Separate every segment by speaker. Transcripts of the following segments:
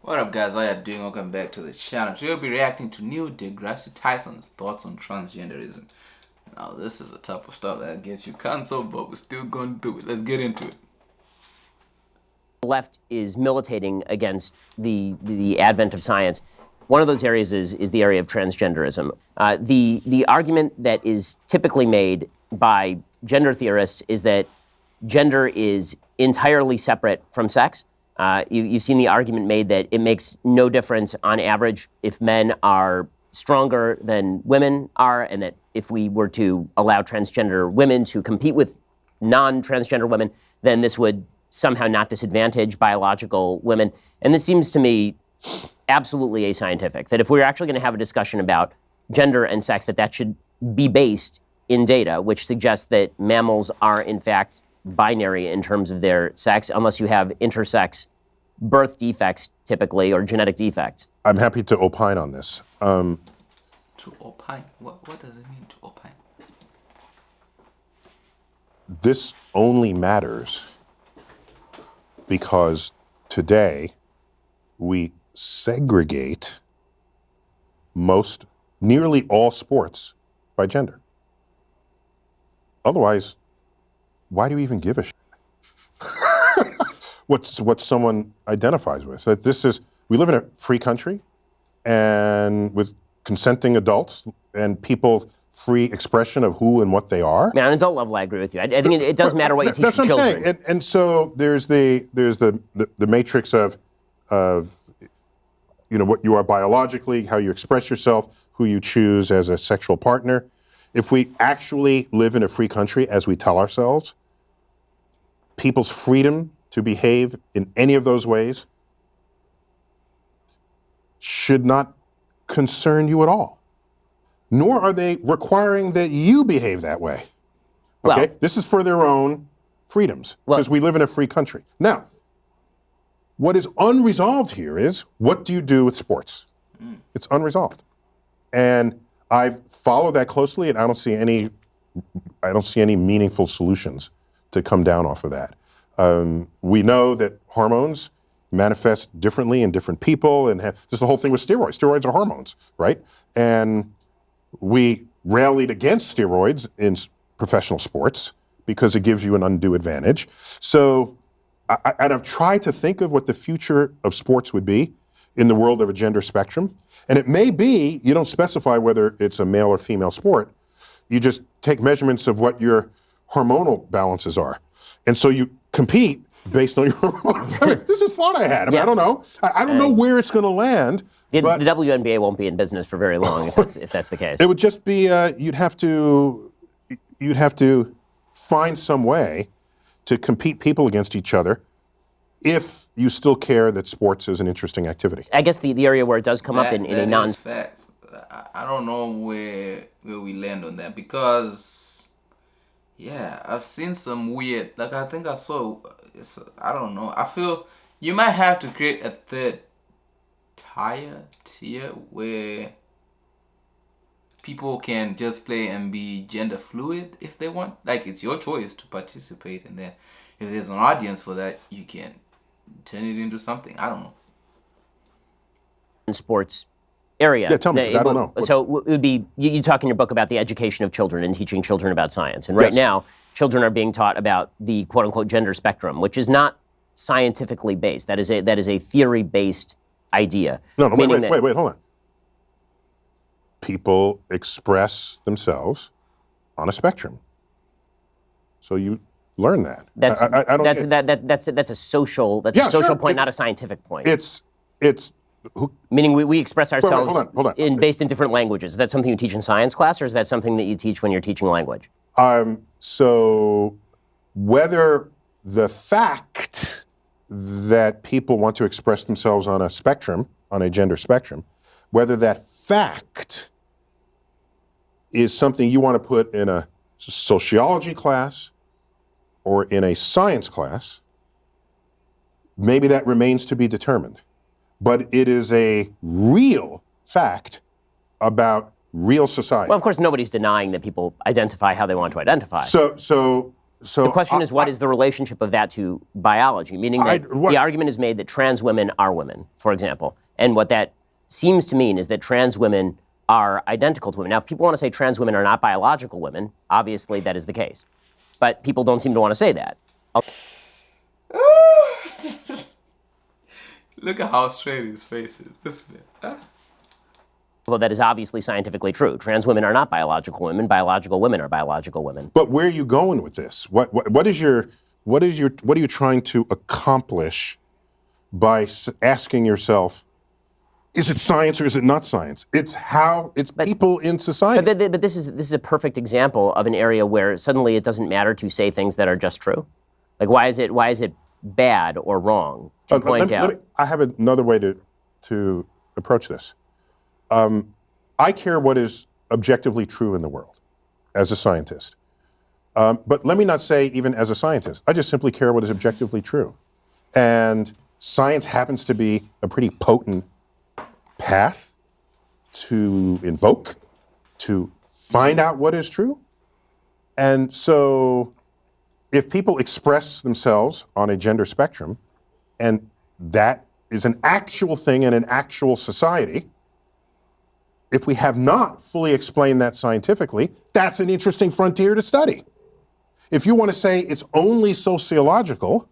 Speaker 1: What up, guys? How you doing? Welcome back to the channel. Today we'll be reacting to new deGrasse Tyson's thoughts on transgenderism. Now, this is the type of stuff that gets you cancelled, but we're still going to do it. Let's get into it.
Speaker 2: The left is militating against the advent of science. One of those areas is the area of transgenderism. The argument that is typically made by gender theorists is that gender is entirely separate from sex. You've seen the argument made that it makes no difference on average if men are stronger than women are, and that if we were to allow transgender women to compete with non-transgender women, then this would somehow not disadvantage biological women. And this seems to me absolutely ascientific, that if we're actually going to have a discussion about gender and sex, that should be based in data, which suggests that mammals are in fact binary in terms of their sex, unless you have intersex birth defects typically, or genetic defects.
Speaker 3: I'm happy to opine on this.
Speaker 1: To opine? What does it mean to opine?
Speaker 3: This only matters because today we segregate nearly all sports by gender. Otherwise, why do you even give a shit? what someone identifies with? We live in a free country, and with consenting adults and people free expression of who and what they are.
Speaker 2: Man, on an adult level, I agree with you. I think it does matter what you teach your children.
Speaker 3: That's what I'm saying. And so there's the matrix of what you are biologically, how you express yourself, who you choose as a sexual partner. If we actually live in a free country, as we tell ourselves, people's freedom to behave in any of those ways should not concern you at all. Nor are they requiring that you behave that way. Okay?
Speaker 2: Well,
Speaker 3: this is for their own freedoms, because we live in a free country. Now, what is unresolved here is, what do you do with sports? It's unresolved. And I've followed that closely, and I don't see any meaningful solutions to come down off of that. We know that hormones manifest differently in different people, and there's the whole thing with steroids. Steroids are hormones, right? And we rallied against steroids in professional sports because it gives you an undue advantage. So I've tried to think of what the future of sports would be in the world of a gender spectrum. And it may be, you don't specify whether it's a male or female sport. You just take measurements of what your hormonal balances are. And so you compete based on your hormones. I mean, this is thought I had. I don't know. I don't know where it's going to land.
Speaker 2: The WNBA won't be in business for very long if that's the case.
Speaker 3: It would just be, you'd have to find some way to compete people against each other if you still care that sports is an interesting activity.
Speaker 2: I guess the area where it does come up in a non...
Speaker 1: Facts. I don't know where we land on that, because, yeah, I've seen some weird, like I think I saw, I don't know, I feel you might have to create a third tier where people can just play and be gender fluid if they want. Like, it's your choice to participate, and then if there's an audience for that, you can turn it into something. I don't know.
Speaker 2: Sports area.
Speaker 3: Yeah, tell me, I don't know.
Speaker 2: So it would be, you talk in your book about the education of children and teaching children about science. And right now, children are being taught about the quote-unquote gender spectrum, which is not scientifically based. That is a theory-based idea.
Speaker 3: No, wait, hold on. People express themselves on a spectrum. So you learn that.
Speaker 2: That's a social point, not a scientific point. Meaning we express ourselves
Speaker 3: hold on.
Speaker 2: Based in different languages. Is that something you teach in science class, or is that something that you teach when you're teaching language?
Speaker 3: So whether the fact that people want to express themselves on a spectrum, on a gender spectrum, whether that fact is something you want to put in a sociology class or in a science class, maybe that remains to be determined. But it is a real fact about real society.
Speaker 2: Well, of course, nobody's denying that people identify how they want to identify.
Speaker 3: So So
Speaker 2: the question is, what is the relationship of that to biology? Meaning that the argument is made that trans women are women, for example. And what that seems to mean is that trans women are identical to women. Now, if people want to say trans women are not biological women, obviously that is the case. But people don't seem to want to say that.
Speaker 1: Look at how straight his face is. This man.
Speaker 2: Although that is obviously scientifically true. Trans women are not biological women. Biological women are biological women.
Speaker 3: But where are you going with this? What are you trying to accomplish by asking yourself, is it science or is it not science? It's people in society.
Speaker 2: But this is a perfect example of an area where suddenly it doesn't matter to say things that are just true. Like, why is it bad or wrong to point out?
Speaker 3: I have another way to approach this. I care what is objectively true in the world as a scientist. But let me not say even as a scientist. I just simply care what is objectively true. And science happens to be a pretty potent path to invoke, to find out what is true. And so if people express themselves on a gender spectrum, and that is an actual thing in an actual society, if we have not fully explained that scientifically, that's an interesting frontier to study. If you want to say it's only sociological,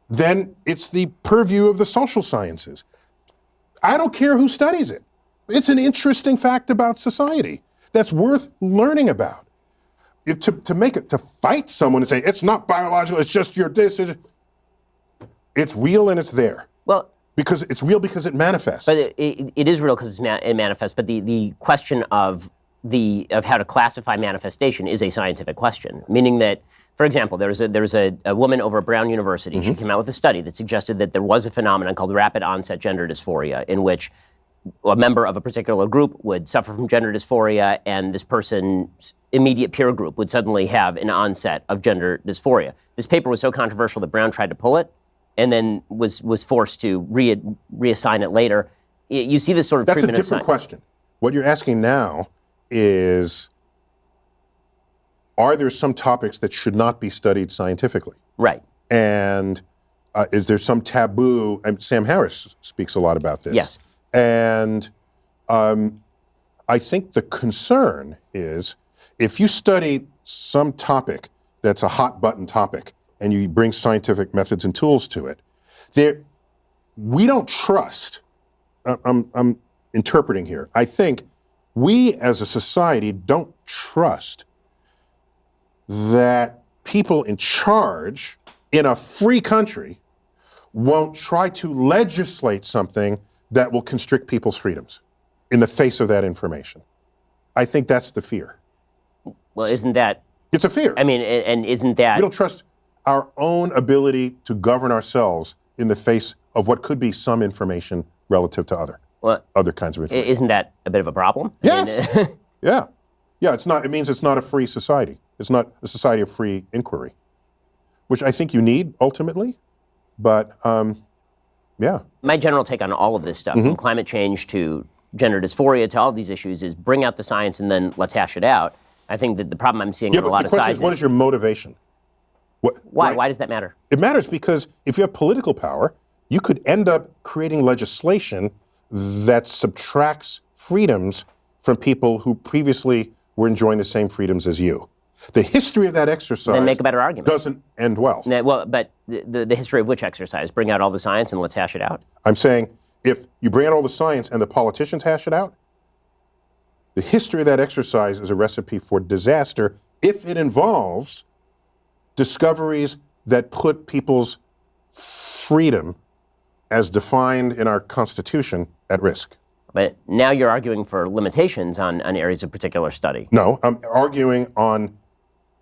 Speaker 3: then it's the purview of the social sciences. I don't care who studies it. It's an interesting fact about society that's worth learning about. To fight someone and say, it's not biological, it's just your this, it's real and it's there.
Speaker 2: Well,
Speaker 3: because it's real because it manifests.
Speaker 2: But it is real because it manifests. But the question of how to classify manifestation is a scientific question. Meaning that, for example, there was a woman over at Brown University. Mm-hmm. She came out with a study that suggested that there was a phenomenon called rapid onset gender dysphoria, in which a member of a particular group would suffer from gender dysphoria, and this person's immediate peer group would suddenly have an onset of gender dysphoria. This paper was so controversial that Brown tried to pull it, and then was forced to reassign it later. You see this sort of treatment.
Speaker 3: That's a different question. What you're asking now is, are there some topics that should not be studied scientifically?
Speaker 2: Right.
Speaker 3: And is there some taboo? And Sam Harris speaks a lot about this.
Speaker 2: Yes.
Speaker 3: And I think the concern is, if you study some topic that's a hot button topic, and you bring scientific methods and tools to it, we don't trust, I'm interpreting here, I think we as a society don't trust that people in charge in a free country won't try to legislate something that will constrict people's freedoms in the face of that information. I think that's the fear.
Speaker 2: Well, isn't that...
Speaker 3: It's a fear.
Speaker 2: I mean, and isn't that...
Speaker 3: We don't trust our own ability to govern ourselves in the face of what could be some information relative to other kinds of information.
Speaker 2: Isn't that a bit of a problem?
Speaker 3: Yes. Yeah. It's not. It means it's not a free society. It's not a society of free inquiry, which I think you need ultimately. But yeah.
Speaker 2: My general take on all of this stuff, from climate change to gender dysphoria to all of these issues, is bring out the science and then let's hash it out. I think that the problem I'm seeing on a lot of sides is,
Speaker 3: what is your motivation?
Speaker 2: Why? Right. Why does that matter?
Speaker 3: It matters because if you have political power, you could end up creating legislation that subtracts freedoms from people who previously were enjoying the same freedoms as you. The history of that exercise
Speaker 2: then make a better argument.
Speaker 3: Doesn't end well.
Speaker 2: But the history of which exercise? Bring out all the science and let's hash it out?
Speaker 3: I'm saying if you bring out all the science and the politicians hash it out, the history of that exercise is a recipe for disaster if it involves discoveries that put people's freedom as defined in our Constitution at risk.
Speaker 2: But now you're arguing for limitations on areas of particular study.
Speaker 3: No, I'm arguing on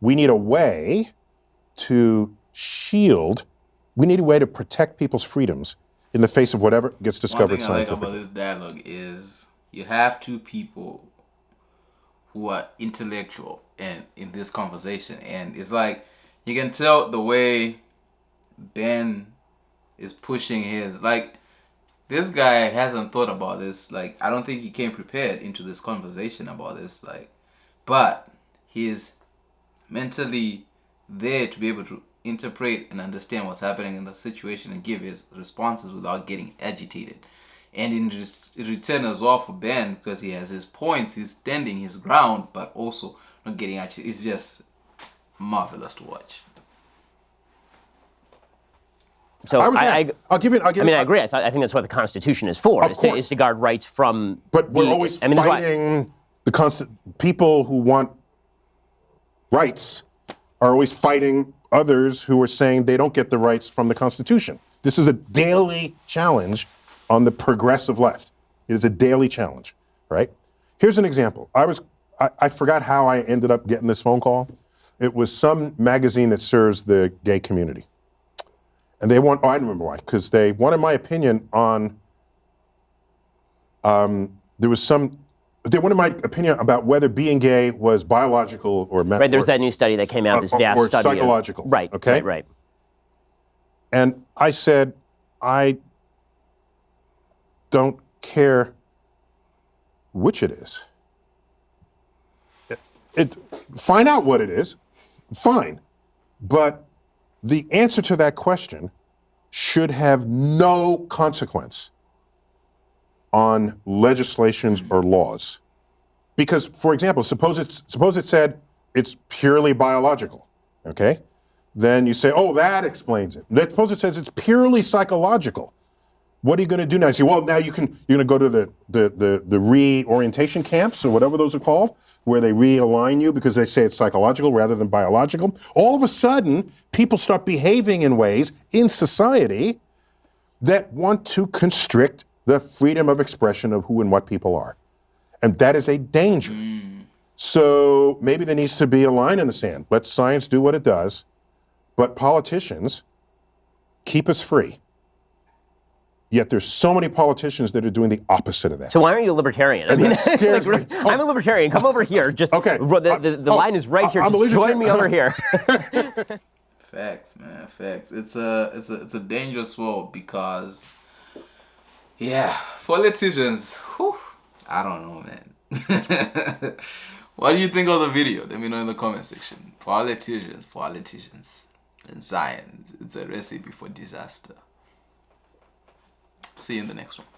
Speaker 3: we need a way to we need a way to protect people's freedoms in the face of whatever gets discovered scientifically.
Speaker 1: One thing I like about this dialogue is you have two people who are intellectual and in this conversation, and it's like you can tell the way Ben is pushing his, like, this guy hasn't thought about this. Like, I don't think he came prepared into this conversation about this. Like, but he's mentally there to be able to interpret and understand what's happening in the situation and give his responses without getting agitated. And in return as well for Ben, because he has his points, he's standing his ground, but also not getting agitated. It's just marvelous to watch.
Speaker 2: So
Speaker 3: I'll give it.
Speaker 2: I agree. I think that's what the Constitution is for, is to guard rights from.
Speaker 3: But we're always fighting people who want rights are always fighting others who are saying they don't get the rights from the Constitution. This is a daily challenge on the progressive left. It is a daily challenge, right? Here's an example. I forgot how I ended up getting this phone call. It was some magazine that serves the gay community. And they want, I remember why, because they wanted my opinion on, they wanted my opinion about whether being gay was biological or mental.
Speaker 2: Right, there's that new study that came out, this vast
Speaker 3: or
Speaker 2: study.
Speaker 3: Psychological.
Speaker 2: Right,
Speaker 3: okay?
Speaker 2: Right.
Speaker 3: And I said, I don't care which it is. Find out what it is, fine. But the answer to that question should have no consequence on legislations or laws. Because, for example, suppose it said it's purely biological, okay? Then you say, oh, that explains it. Suppose it says it's purely psychological. What are you going to do now? You say, well, now you're going to go to the reorientation camps or whatever those are called, where they realign you because they say it's psychological rather than biological. All of a sudden, people start behaving in ways in society that want to constrict the freedom of expression of who and what people are. And that is a danger. So maybe there needs to be a line in the sand. Let science do what it does, but politicians keep us free. Yet there's so many politicians that are doing the opposite of that.
Speaker 2: So why aren't you a libertarian? I mean, that scares me. I'm a libertarian. Come over here. Just okay. The line is right here. Just join me over here.
Speaker 1: Facts, man. Facts. It's a dangerous world because, yeah, politicians. Whew, I don't know, man. What do you think of the video? Let me know in the comment section. Politicians, and science. It's a recipe for disaster. See you in the next one.